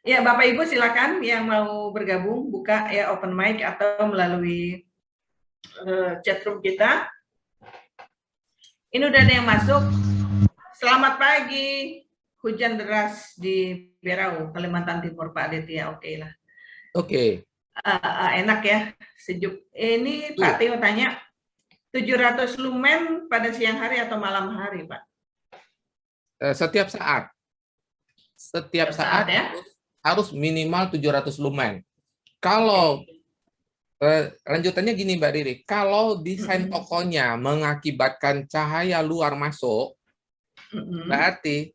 Ya, Bapak Ibu silakan yang mau bergabung buka ya open mic atau melalui chatroom kita. Ini udah ada yang masuk. Selamat pagi. Hujan deras di Berau, Kalimantan Timur, Pak Aditya. Oke lah. Oke. Enak ya, sejuk. Ini Pak Tio tanya, 700 lumen pada siang hari atau malam hari, Pak? Setiap saat. Setiap saat ya? harus minimal 700 lumen. Kalau lanjutannya gini Mbak Riri, kalau desain tokonya mengakibatkan cahaya luar masuk, berarti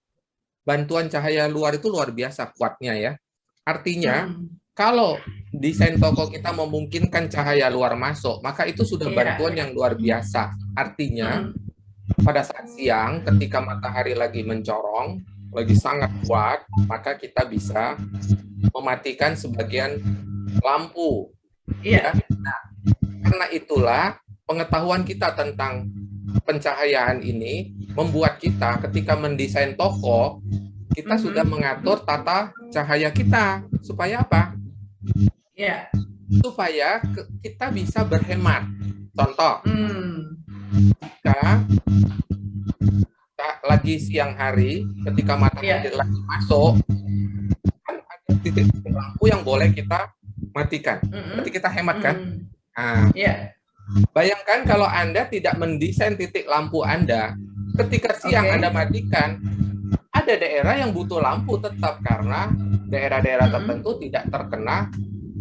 bantuan cahaya luar itu luar biasa kuatnya ya. Artinya, kalau desain toko kita memungkinkan cahaya luar masuk, maka itu sudah bantuan yang luar biasa. Artinya, pada saat siang, ketika matahari lagi mencorong, lagi sangat kuat, maka kita bisa mematikan sebagian lampu. Ya. Nah, karena itulah pengetahuan kita tentang pencahayaan ini membuat kita ketika mendesain toko, kita sudah mengatur tata cahaya kita. Supaya apa? Ya. Supaya kita bisa berhemat. Contoh, jika lagi siang hari, ketika matahari lagi masuk, kan ada titik lampu yang boleh kita matikan. Berarti kita hemat kan? Nah, bayangkan kalau Anda tidak mendesain titik lampu Anda, ketika siang Anda matikan, ada daerah yang butuh lampu tetap karena daerah-daerah tertentu tidak terkena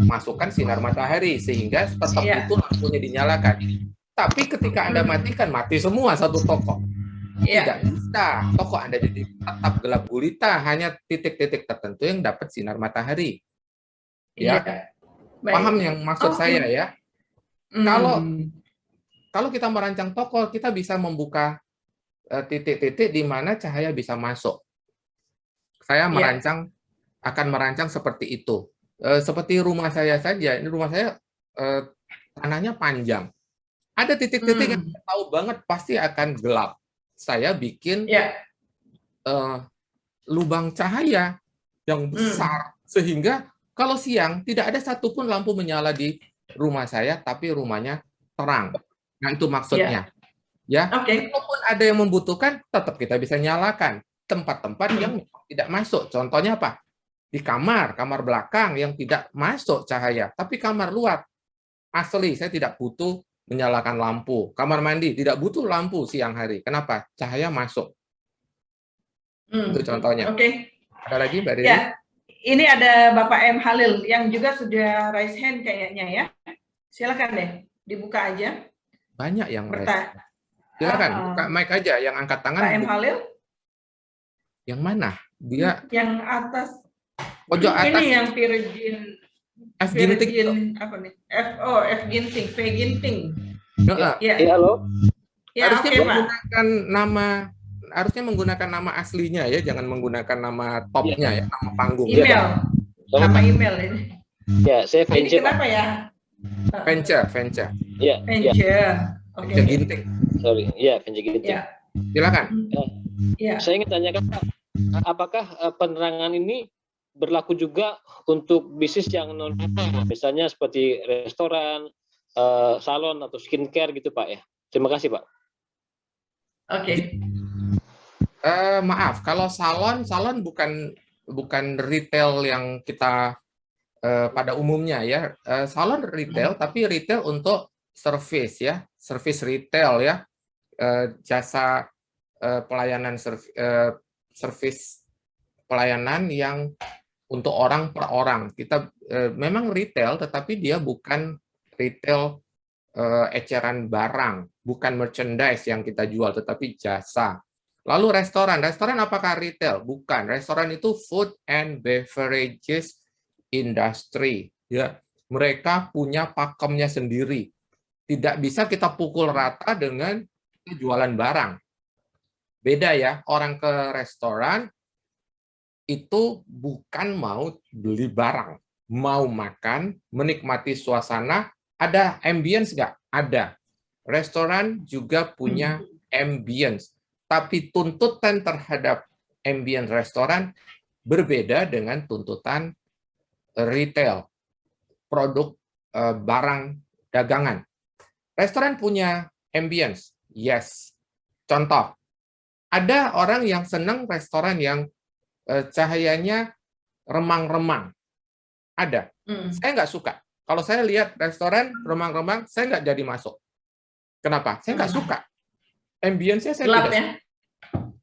masukan sinar matahari, sehingga tetap butuh lampunya dinyalakan. Tapi ketika Anda matikan, mati semua satu toko. Tidak bisa. Toko Anda tetap gelap gulita, hanya titik-titik tertentu yang dapat sinar matahari. Ya, paham yang maksud saya ya? Kalau kita merancang toko, kita bisa membuka titik-titik di mana cahaya bisa masuk. Saya akan merancang seperti itu. Seperti rumah saya saja, ini rumah saya tanahnya panjang. Ada titik-titik yang saya tahu banget pasti akan gelap. Saya bikin lubang cahaya yang besar, sehingga kalau siang tidak ada satupun lampu menyala di rumah saya, tapi rumahnya terang. Nah, itu maksudnya. Ya, walaupun ada yang membutuhkan, tetap kita bisa nyalakan tempat-tempat yang tidak masuk. Contohnya apa? Di kamar belakang yang tidak masuk cahaya, tapi kamar luar asli saya tidak butuh menyalakan lampu. Kamar mandi tidak butuh lampu siang hari. Kenapa? Cahaya masuk. Itu contohnya. Ada lagi, Mbak Riri? Ya, ini ada Bapak M. Halil yang juga sudah raise hand kayaknya ya. Silakan deh, dibuka aja. Banyak yang raise. Silakan, buka mic aja. Yang angkat tangan. Pak M. Halil? Yang mana? Dia yang atas. Pojok atas. Ini yang Virgin. F Ginting. Apa nih? F Ginting, V Ginting. Ya, halo. Ya, harusnya menggunakan nama aslinya ya, jangan menggunakan nama topnya ya, nama panggung. Nama email ini. Ya, saya Venture. Kenapa ya? Venture. Ya. Venture Ginting. Sorry, ya Venture Ginting. Silakan. Saya ingin tanyakan Pak, apakah penerangan ini berlaku juga untuk bisnis yang non retail, misalnya seperti restoran, salon atau skincare gitu Pak ya? Terima kasih Pak. Maaf, kalau salon bukan retail yang kita pada umumnya ya. Salon retail, tapi retail untuk service ya, service retail ya, jasa pelayanan service pelayanan yang untuk orang per orang. Kita memang retail, tetapi dia bukan retail eceran barang, bukan merchandise yang kita jual, tetapi jasa. Lalu restoran apakah retail? Bukan. Restoran itu food and beverages industry. Ya, mereka punya pakemnya sendiri. Tidak bisa kita pukul rata dengan jualan barang. Beda ya, orang ke restoran itu bukan mau beli barang, mau makan, menikmati suasana. Ada ambience nggak? Ada. Restoran juga punya ambience. Tapi tuntutan terhadap ambience restoran berbeda dengan tuntutan retail, produk barang dagangan. Restoran punya ambience, yes. Contoh, ada orang yang senang restoran yang cahayanya remang-remang. Ada. Saya nggak suka. Kalau saya lihat restoran remang-remang, saya nggak jadi masuk. Kenapa? Saya nggak suka. Ambience-nya saya Gelap tidak ya? suka.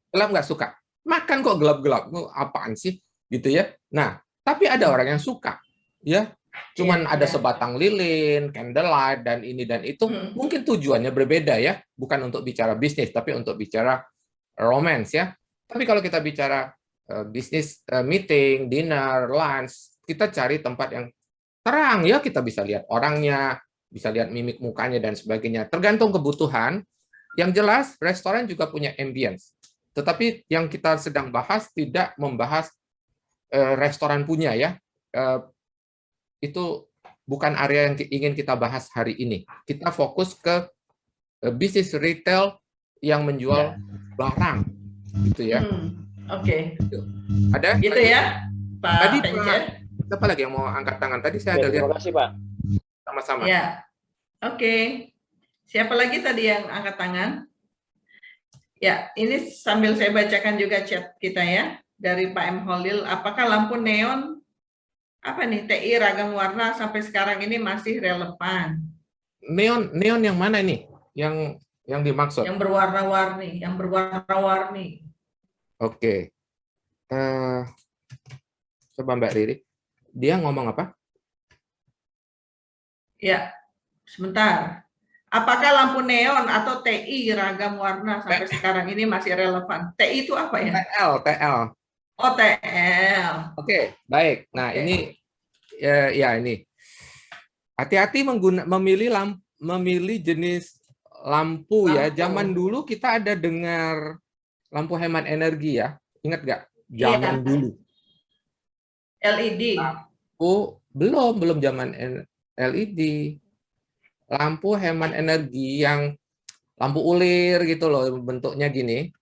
Gelap nggak suka. Makan kok gelap-gelap. Apaan sih? Gitu ya. Nah, tapi ada orang yang suka. Ya, cuman ada sebatang lilin, candlelight, dan ini dan itu. Mungkin tujuannya berbeda ya. Bukan untuk bicara bisnis, tapi untuk bicara romance ya. Tapi kalau kita bicara bisnis meeting, dinner, lunch, kita cari tempat yang terang ya, kita bisa lihat orangnya, bisa lihat mimik mukanya dan sebagainya. Tergantung kebutuhan. Yang jelas restoran juga punya ambience. Tetapi yang kita sedang bahas tidak membahas restoran punya ya. Itu bukan area yang ingin kita bahas hari ini. Kita fokus ke bisnis retail yang menjual barang, gitu ya. Oke. Ada? Gitu ya, Pak Tadi Pence. siapa lagi yang mau angkat tangan? Tadi saya ada lihat. Terima kasih, Pak. Sama-sama. Ya, oke. Siapa lagi tadi yang angkat tangan? Ya, ini sambil saya bacakan juga chat kita ya dari Pak M. Holil. Apakah lampu neon apa nih TI ragam warna sampai sekarang ini masih relevan? Neon yang mana ini? Yang dimaksud? Yang berwarna-warni, Oke. Coba Mbak Riri. Dia ngomong apa? Ya, sebentar. Apakah lampu neon atau TI ragam warna sampai sekarang ini masih relevan? TI itu apa ya? TL. Oh, TL. Oke, baik. Nah, ini ya ini. Hati-hati memilih jenis lampu ya. Zaman dulu kita ada dengar lampu hemat energi ya. Ingat nggak? Zaman dulu. LED. Belum zaman LED. Lampu hemat energi yang lampu ulir gitu loh, bentuknya gini.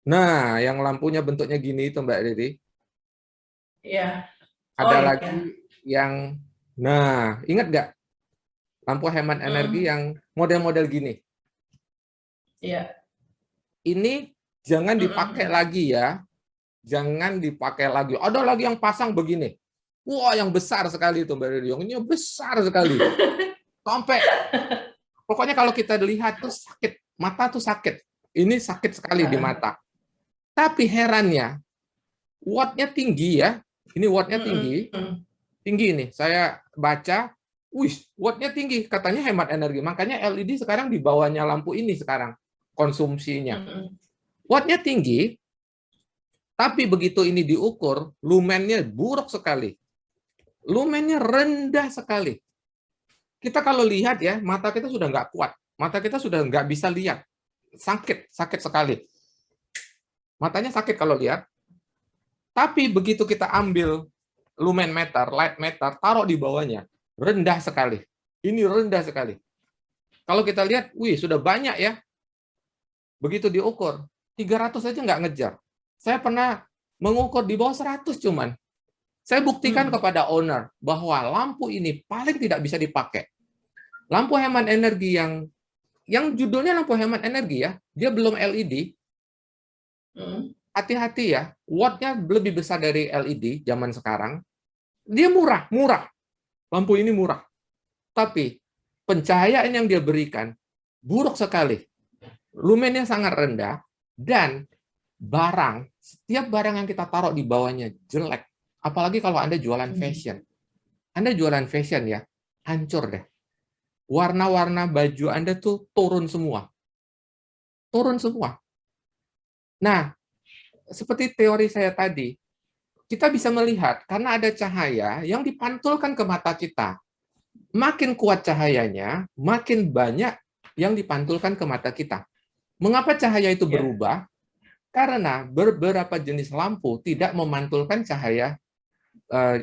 Nah, yang lampunya bentuknya gini itu Mbak Riri. Iya. Ada lagi yang, nah, ingat nggak? Lampu hemat energi yang model-model gini. Iya. Ini jangan dipakai lagi ya. Jangan dipakai lagi. Ada lagi yang pasang begini. Wah, yang besar sekali itu Mbak Riri. Ini besar sekali. Sampai, pokoknya kalau kita lihat tuh sakit. Mata tuh sakit. Ini sakit sekali di mata. Tapi herannya, wattnya tinggi ya. Ini wattnya tinggi. Tinggi ini. Saya baca, wattnya tinggi. Katanya hemat energi. Makanya LED sekarang di bawahnya lampu ini sekarang konsumsinya. Wattnya tinggi, tapi begitu ini diukur, lumennya buruk sekali. Lumennya rendah sekali. Kita kalau lihat ya, mata kita sudah nggak kuat. Mata kita sudah nggak bisa lihat. Sakit sekali. Matanya sakit kalau lihat. Tapi begitu kita ambil lumen meter, light meter, taruh di bawahnya, rendah sekali. Ini rendah sekali. Kalau kita lihat, sudah banyak ya. Begitu diukur, 300 aja nggak ngejar. Saya pernah mengukur di bawah 100 cuman. Saya buktikan kepada owner bahwa lampu ini paling tidak bisa dipakai. Lampu hemat energi yang judulnya lampu hemat energi ya, dia belum LED. Hati-hati ya, wattnya lebih besar dari LED zaman sekarang. Dia murah. Lampu ini murah. Tapi pencahayaan yang dia berikan buruk sekali. Lumennya sangat rendah dan setiap barang yang kita taruh di bawahnya jelek. Apalagi kalau Anda jualan fashion. Anda jualan fashion ya, hancur deh. Warna-warna baju Anda tuh turun semua. Nah, seperti teori saya tadi, kita bisa melihat karena ada cahaya yang dipantulkan ke mata kita. Makin kuat cahayanya, makin banyak yang dipantulkan ke mata kita. Mengapa cahaya itu berubah? Karena beberapa jenis lampu tidak memantulkan cahaya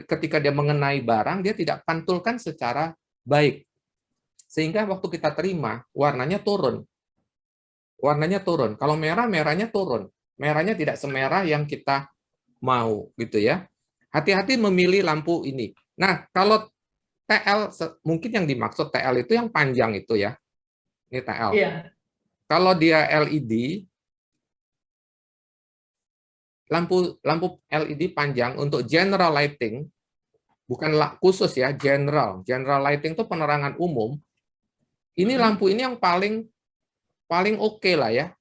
ketika dia mengenai barang, dia tidak pantulkan secara baik. Sehingga waktu kita terima, warnanya turun. warnanya turun. Kalau merah, merahnya turun. Merahnya tidak semerah yang kita mau, gitu ya. Hati-hati memilih lampu ini. Nah, kalau TL, mungkin yang dimaksud TL itu yang panjang itu ya. Ini TL. Iya. Kalau dia LED, lampu LED panjang untuk general lighting, bukan khusus ya, general. General lighting itu penerangan umum. Ini lampu ini yang paling oke lah ya.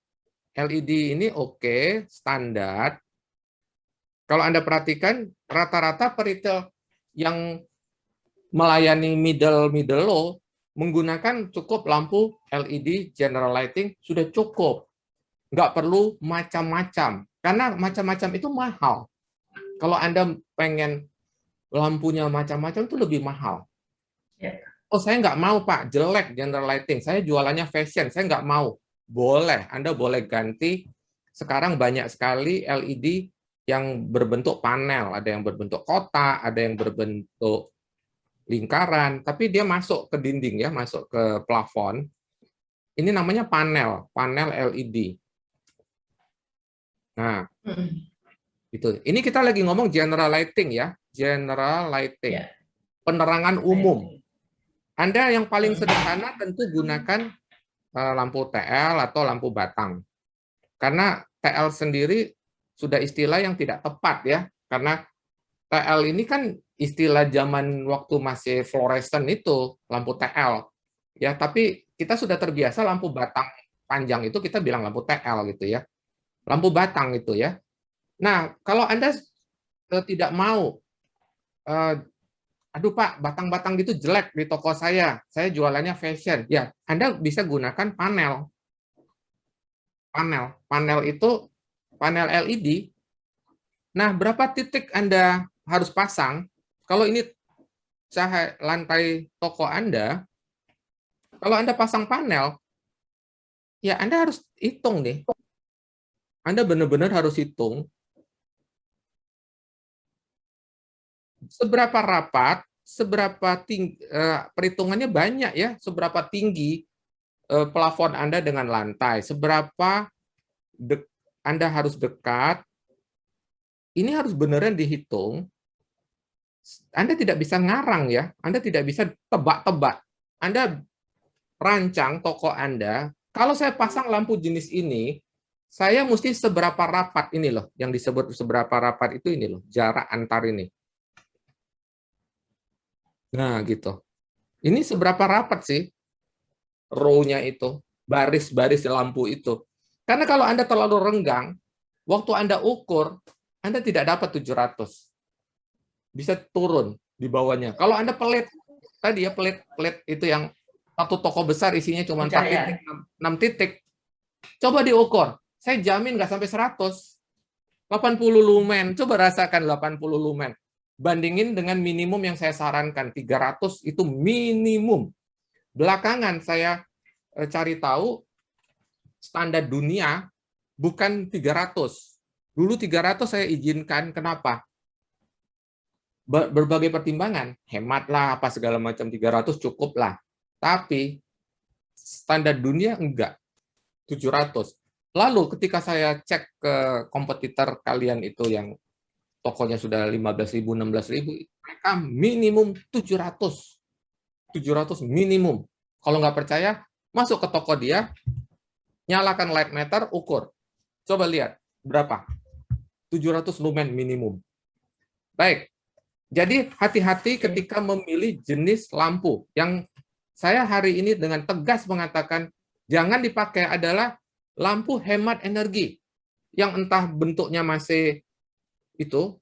LED ini oke, standar. Kalau Anda perhatikan, rata-rata peritel yang melayani middle low menggunakan cukup lampu LED general lighting sudah cukup. Nggak perlu macam-macam. Karena macam-macam itu mahal. Kalau Anda pengen lampunya macam-macam itu lebih mahal. Ya. Oh, saya nggak mau, Pak. Jelek general lighting. Saya jualannya fashion. Saya nggak mau. Boleh. Anda boleh ganti. Sekarang banyak sekali LED yang berbentuk panel. Ada yang berbentuk kotak, ada yang berbentuk lingkaran. Tapi dia masuk ke dinding, ya, masuk ke plafon. Ini namanya panel LED. Nah, itu. Ini kita lagi ngomong general lighting ya, general lighting. Ya. Penerangan umum. Anda yang paling sederhana tentu gunakan lampu TL atau lampu batang. Karena TL sendiri sudah istilah yang tidak tepat ya, karena TL ini kan istilah zaman waktu masih fluoresen itu, lampu TL. Ya, tapi kita sudah terbiasa lampu batang panjang itu kita bilang lampu TL gitu ya. Lampu batang itu ya. Nah, kalau Anda tidak mau, aduh Pak, batang-batang gitu jelek di toko saya jualannya fashion. Ya, Anda bisa gunakan panel. Panel itu panel LED. Nah, berapa titik Anda harus pasang? Kalau ini cahaya lantai toko Anda, kalau Anda pasang panel, ya Anda harus hitung nih. Anda benar-benar harus hitung seberapa rapat, seberapa tinggi, perhitungannya banyak ya, seberapa tinggi plafon Anda dengan lantai, seberapa Anda harus dekat. Ini harus beneran dihitung. Anda tidak bisa ngarang ya, Anda tidak bisa tebak-tebak. Anda rancang toko Anda, kalau saya pasang lampu jenis ini, saya mesti seberapa rapat ini loh, yang disebut seberapa rapat itu ini loh, jarak antar ini. Nah, gitu. Ini seberapa rapat sih row-nya itu, baris-baris lampu itu. Karena kalau Anda terlalu renggang, waktu Anda ukur, Anda tidak dapat 700. Bisa turun di bawahnya. Kalau Anda pelit, tadi ya pelit itu yang satu toko besar isinya cuma 4 titik, 6 titik. Coba diukur. Saya jamin nggak sampai 100. 80 lumen. Coba rasakan 80 lumen. Bandingin dengan minimum yang saya sarankan, 300 itu minimum. Belakangan saya cari tahu standar dunia bukan 300. Dulu 300 saya izinkan, kenapa? Berbagai pertimbangan, hemat lah, apa segala macam, 300 cukup lah. Tapi standar dunia enggak, 700. Lalu ketika saya cek ke kompetitor kalian itu yang tokonya sudah 15.000, 16.000, mereka minimum 700. 700 minimum. Kalau nggak percaya, masuk ke toko dia, nyalakan light meter, ukur. Coba lihat, berapa? 700 lumen minimum. Baik, jadi hati-hati ketika memilih jenis lampu. Yang saya hari ini dengan tegas mengatakan, jangan dipakai adalah lampu hemat energi. Yang entah bentuknya masih itu,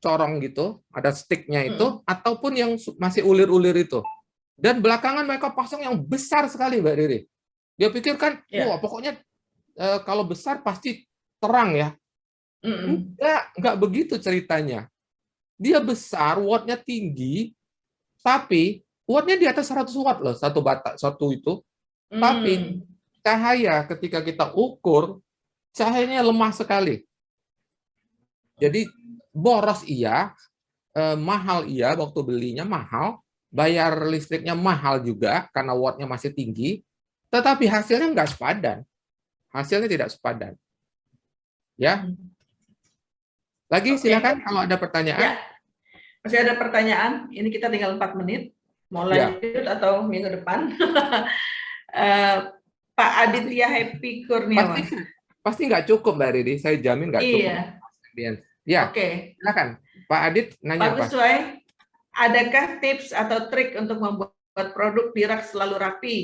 corong gitu, ada sticknya itu, ataupun yang masih ulir-ulir itu. Dan belakangan mereka pasang yang besar sekali, Mbak Riri. Dia pikirkan, wah pokoknya kalau besar pasti terang ya. Enggak begitu ceritanya. Dia besar, wattnya tinggi, tapi wattnya di atas 100 watt loh, satu itu. Tapi cahaya ketika kita ukur, cahayanya lemah sekali. Jadi boros iya, mahal iya, waktu belinya mahal, bayar listriknya mahal juga karena wattnya masih tinggi, tetapi hasilnya nggak sepadan. hasilnya tidak sepadan. Ya. Lagi silakan kalau ada pertanyaan. Ya, masih ada pertanyaan. Ini kita tinggal 4 menit. Mau Ya. lanjut atau minggu depan? Pak Aditya Happy Kurniawan. Pasti nggak cukup, Mbak Riri. Saya jamin nggak cukup. Iya. Ya, Oke. silakan. Pak Adit nanya Pak apa? Guswai, adakah tips atau trik untuk membuat produk di rak selalu rapi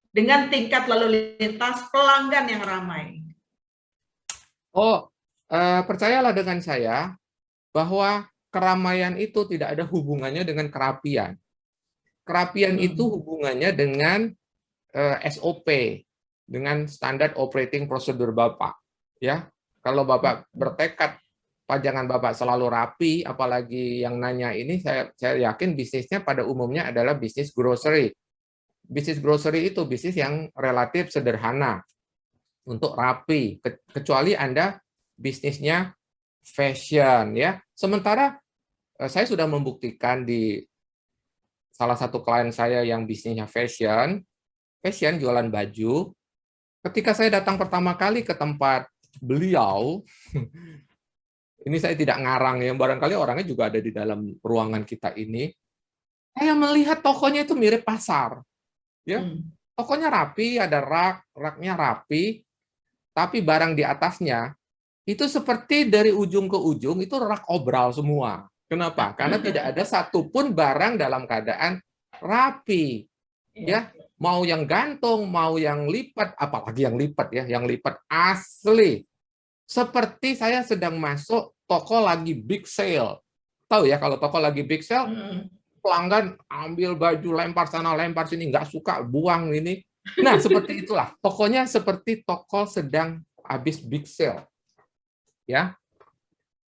dengan tingkat lalu lintas pelanggan yang ramai? Oh, percayalah dengan saya bahwa keramaian itu tidak ada hubungannya dengan kerapian. Kerapian itu hubungannya dengan SOP, dengan standar operating procedure Bapak. Ya, kalau Bapak bertekad pajangan Bapak selalu rapi, apalagi yang nanya ini, saya yakin bisnisnya pada umumnya adalah bisnis grocery. Bisnis grocery itu bisnis yang relatif sederhana untuk rapi, kecuali Anda bisnisnya fashion, ya. Sementara saya sudah membuktikan di salah satu klien saya yang bisnisnya fashion jualan baju. Ketika saya datang pertama kali ke tempat beliau, ini saya tidak ngarang ya, barangkali orangnya juga ada di dalam ruangan kita ini. Saya melihat tokonya itu mirip pasar, ya. Tokonya rapi, ada raknya rapi, tapi barang di atasnya itu seperti dari ujung ke ujung itu rak obral semua. Kenapa? Karena tidak ada satupun barang dalam keadaan rapi, ya. Mau yang gantung, mau yang lipat, apalagi yang lipat ya, yang lipat asli. Seperti saya sedang masuk toko lagi big sale. Tahu ya, kalau toko lagi big sale, pelanggan ambil baju, lempar sana, lempar sini, nggak suka, buang ini. Nah, seperti itulah. Tokonya seperti toko sedang habis big sale. Ya,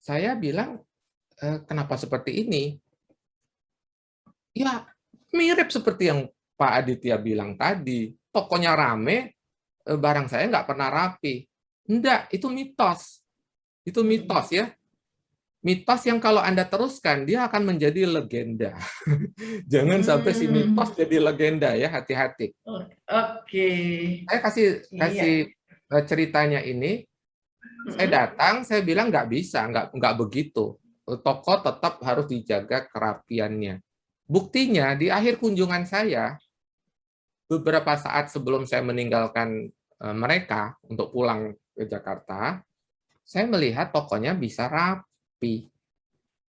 saya bilang, kenapa seperti ini? Ya, mirip seperti yang Pak Aditya bilang tadi. Tokonya rame, barang saya nggak pernah rapi. Enggak, itu mitos. Itu mitos ya. Mitos yang kalau Anda teruskan, dia akan menjadi legenda. Jangan sampai si mitos jadi legenda ya, hati-hati. Oke. Saya kasih ceritanya ini. Saya datang, saya bilang nggak bisa, nggak begitu. Toko tetap harus dijaga kerapiannya. Buktinya di akhir kunjungan saya, beberapa saat sebelum saya meninggalkan mereka untuk pulang ke Jakarta, saya melihat tokonya bisa rapi.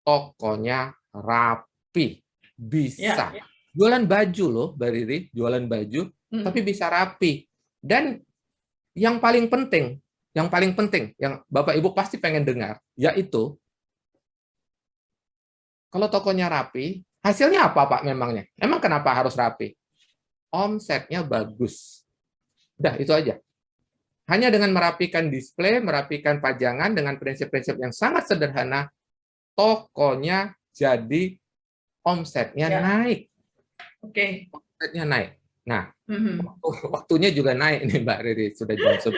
Tokonya rapi. Bisa. Jualan baju loh, Mbak Riri, jualan baju, tapi bisa rapi. Dan yang paling penting, yang Bapak Ibu pasti pengen dengar, yaitu kalau tokonya rapi, hasilnya apa Pak memangnya? Emang kenapa harus rapi? Omsetnya bagus. Udah, itu aja. Hanya dengan merapikan display, merapikan pajangan dengan prinsip-prinsip yang sangat sederhana, tokonya jadi omsetnya naik. Oke. Omsetnya naik. Nah, waktunya juga naik nih Mbak Riri, sudah jam 11.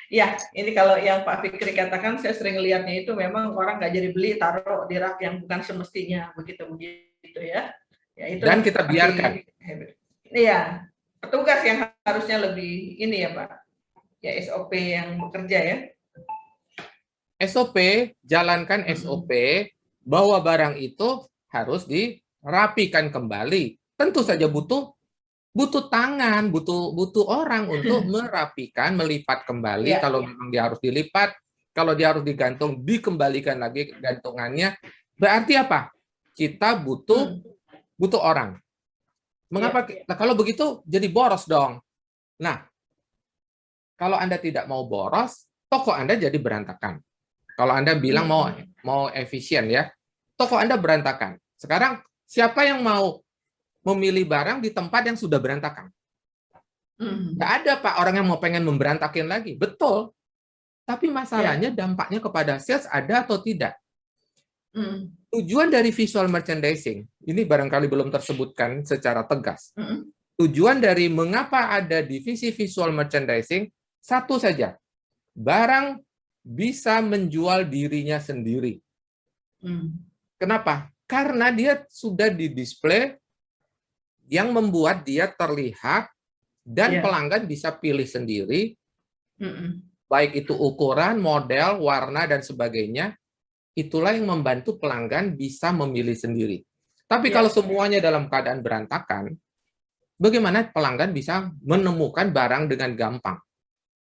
Ya, ini kalau yang Pak Fikri katakan, saya sering lihatnya itu memang orang nggak jadi beli, taruh di rak yang bukan semestinya, begitu ya. Ya itu. Dan kita biarkan. Iya, petugas yang harusnya lebih ini ya Pak, ya SOP yang bekerja ya. SOP, jalankan SOP, bahwa barang itu harus dirapikan kembali. Tentu saja butuh tangan, butuh orang untuk merapikan, melipat kembali. Kalau memang dia harus dilipat, kalau dia harus digantung, dikembalikan lagi gantungannya. Berarti apa? Kita butuh orang. Mengapa? Kalau begitu jadi boros dong. Nah, kalau Anda tidak mau boros, toko Anda jadi berantakan. Kalau Anda bilang mau efisien ya, toko Anda berantakan. Sekarang siapa yang mau memilih barang di tempat yang sudah berantakan? Nggak ada Pak orang yang mau pengen memberantakin lagi. Betul. Tapi masalahnya dampaknya kepada sales ada atau tidak? Tujuan dari visual merchandising, ini barangkali belum tersebutkan secara tegas. Tujuan dari mengapa ada divisi visual merchandising, satu saja. Barang bisa menjual dirinya sendiri. Kenapa? Karena dia sudah didisplay yang membuat dia terlihat Dan Iya. pelanggan bisa pilih sendiri, Mm-mm. baik itu ukuran, model, warna, dan sebagainya. Itulah yang membantu pelanggan bisa memilih sendiri. Tapi Iya. kalau semuanya dalam keadaan berantakan, bagaimana pelanggan bisa menemukan barang dengan gampang?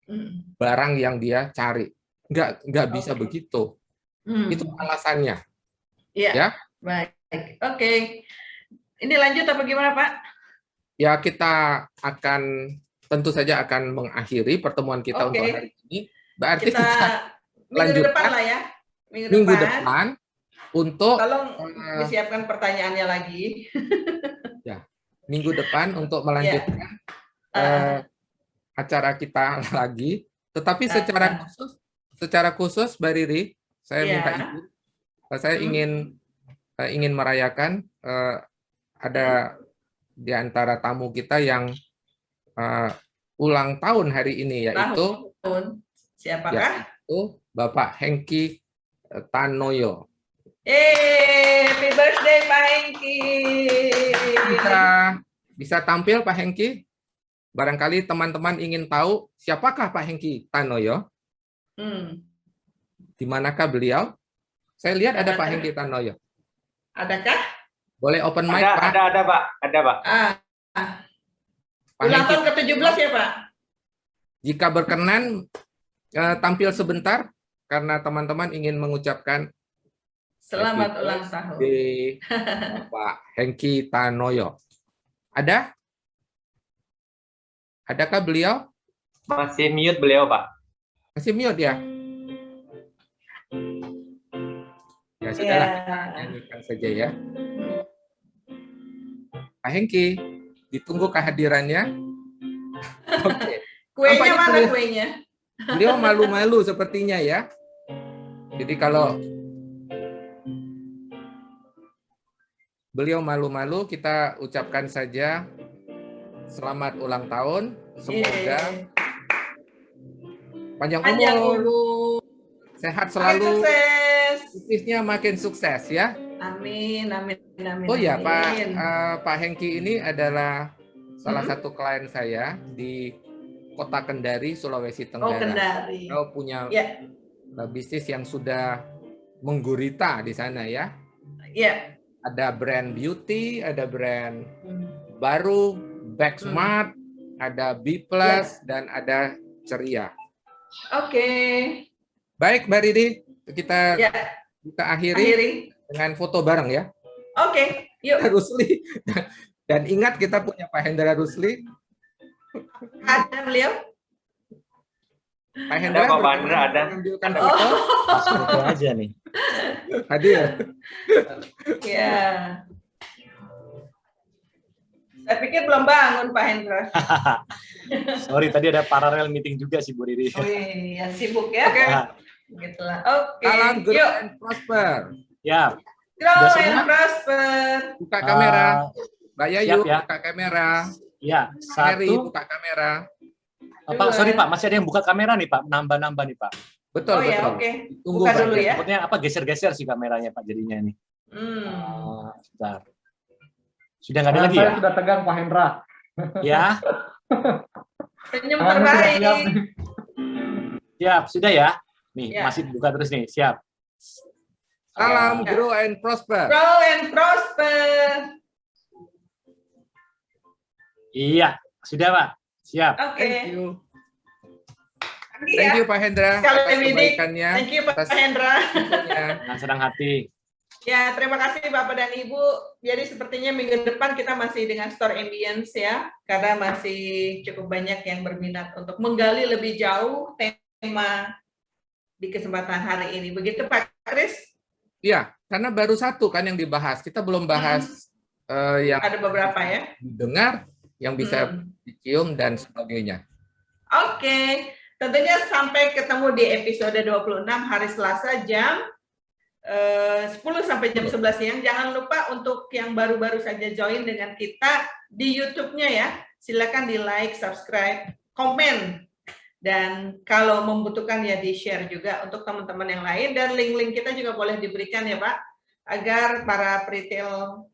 Mm. Barang yang dia cari. Nggak bisa Oke. begitu. Mm. Itu alasannya. Iya. Ya. Baik. Oke. Ini lanjut apa gimana, Pak? Ya, kita akan tentu saja akan mengakhiri pertemuan kita Oke. untuk hari ini. Berarti Kita kita minggu depan lanjutkan lah ya. minggu depan untuk Tolong disiapkan pertanyaannya lagi. ya, minggu depan untuk melanjutkan acara kita lagi. Tetapi secara khusus Mbak Riri, saya minta izin. Saya ingin merayakan ada di antara tamu kita yang ulang tahun hari ini, yaitu siapakah? Yaitu Bapak Hengki Tanoyo. Happy birthday Pak Hengki. Bisa tampil Pak Hengki? Barangkali teman-teman ingin tahu siapakah Pak Hengki Tanoyo? Di manakah beliau? Saya lihat ada Pak Hengki Tanoyo. Adakah? Boleh open mic, Pak? Ada, Pak. Ada, Pak. Ulang tahun ke-17 ya, Pak? Jika berkenan, tampil sebentar, karena teman-teman ingin mengucapkan selamat ulang tahun. Pak Hengki Tanoyo. Ada? Adakah beliau? Masih mute beliau, Pak. Masih mute ya? Ya, sudahlah. Nyanyikan saja ya. Pak Hengki, ditunggu kehadirannya. Oke. Kuenya mana kuenya? Beliau malu-malu sepertinya ya. Jadi kalau beliau malu-malu, kita ucapkan saja selamat ulang tahun. Semoga panjang umur, sehat selalu, bisnisnya makin sukses ya. Amin, amin, amin. Oh ya, Pak Hengki ini adalah salah satu klien saya di Kota Kendari, Sulawesi Tenggara. Oh, Kendari. Kau punya bisnis yang sudah menggurita di sana ya. Iya. Ada brand beauty, ada brand baru, Backsmart, ada B+, dan ada Ceria. Oke. Baik, Mbak Ridi, kita akhiri dengan foto bareng ya. Oke, yuk. Rusli. Dan ingat kita punya Pak Hendra Rusli. Ada beliau? Pak Hendra, Pak Hendra ada. Mengambilkan foto. Foto aja nih. Hadir. Ya. Saya pikir belum bangun Pak Hendra. Sorry, tadi ada paralel meeting juga sih Bu Riri. Oh iya, sibuk ya. Oke. Begitulah. Oke. Salam grow yuk. and prosper. Ya. Grow and prosper. Buka kamera. Mbak Yayu, ya. buka kamera. Ya, Harry, satu. buka kamera. Pak, sorry Pak, masih ada yang buka kamera nih Pak, nambah-nambah nih Pak. Betul, ya, betul. oke. Tunggu buka dulu ya. Takutnya apa geser-geser sih kameranya Pak jadinya nih. Sebentar. Sudah nggak ada lagi ya? Sudah tegang Pak Hendra. Ya. Senyum terbaik. Siap, sudah ya? Nih, Ya. masih buka terus nih, siap. Salam grow and prosper. Grow and prosper. Iya, sudah Pak. Siap. Oke. Thank you. Thank you Pak Hendra Sekali atas lagi, kebaikannya. Thank you Pak Hendra. Dengan senang hati. Ya, terima kasih Bapak dan Ibu. Jadi sepertinya minggu depan kita masih dengan store ambience ya, karena masih cukup banyak yang berminat untuk menggali lebih jauh tema di kesempatan hari ini. Begitu Pak Kris? Iya, karena baru satu kan yang dibahas. Kita belum bahas yang ada beberapa ya. Didengar, yang bisa dicium dan sebagainya. Oke. Tentunya sampai ketemu di episode 26 hari Selasa jam 10 sampai jam 11 siang. Jangan lupa untuk yang baru-baru saja join dengan kita di YouTube-nya ya. Silakan di like, subscribe, komen. Dan kalau membutuhkan ya di-share juga untuk teman-teman yang lain. Dan link-link kita juga boleh diberikan ya Pak. Agar para retail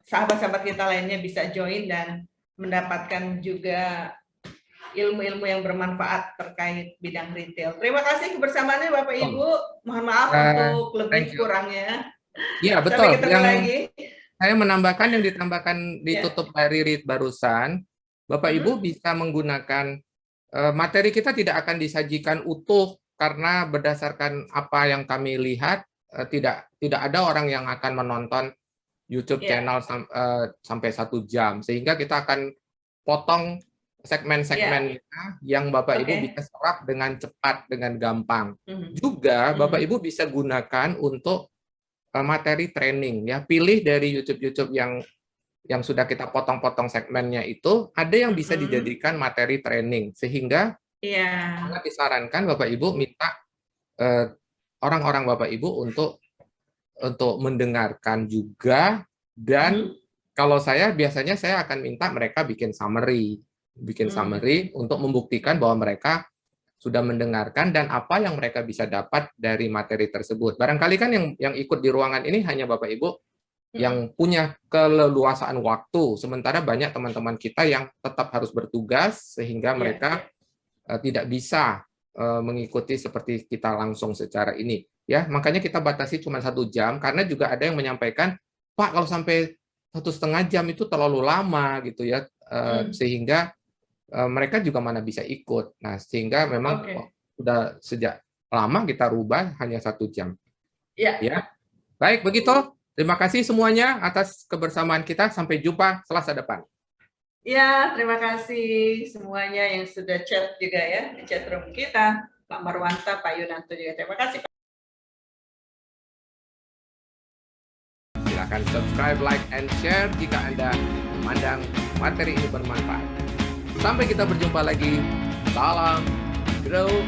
sahabat-sahabat kita lainnya bisa join dan mendapatkan juga ilmu-ilmu yang bermanfaat terkait bidang retail. Terima kasih kebersamaannya Bapak Ibu. Mohon maaf untuk lebih kurangnya. Iya, betul. Sampai ketemu lagi. Saya menambahkan yang ditambahkan ditutup dari Ririt barusan, Bapak Ibu bisa menggunakan materi kita tidak akan disajikan utuh karena berdasarkan apa yang kami lihat tidak ada orang yang akan menonton YouTube channel sampai 1 jam, sehingga kita akan potong segmen-segmen yang Bapak Ibu bisa serap dengan cepat, dengan gampang. Juga Bapak Ibu bisa gunakan untuk materi training, ya. Pilih dari YouTube yang sudah kita potong-potong segmennya itu, ada yang bisa dijadikan materi training, sehingga sangat disarankan Bapak Ibu minta orang-orang Bapak Ibu untuk mendengarkan juga, dan kalau biasanya saya akan minta mereka bikin summary untuk membuktikan bahwa mereka sudah mendengarkan dan apa yang mereka bisa dapat dari materi tersebut. Barangkali kan yang ikut di ruangan ini hanya Bapak Ibu yang punya keleluasaan waktu, sementara banyak teman-teman kita yang tetap harus bertugas sehingga mereka tidak bisa mengikuti seperti kita langsung secara ini. Ya, makanya kita batasi cuma 1 jam, karena juga ada yang menyampaikan, Pak, kalau sampai 1,5 jam itu terlalu lama gitu ya, sehingga mereka juga mana bisa ikut. Nah, sehingga memang sudah sejak lama kita rubah hanya 1 jam. Ya, baik begitu. Terima kasih semuanya atas kebersamaan kita. Sampai jumpa Selasa depan. Ya, terima kasih semuanya yang sudah chat juga ya di chat room kita, Pak Marwanta, Pak Yunanto juga. Terima kasih. Silakan subscribe, like, and share jika Anda memandang materi ini bermanfaat. Sampai kita berjumpa lagi. Salam grow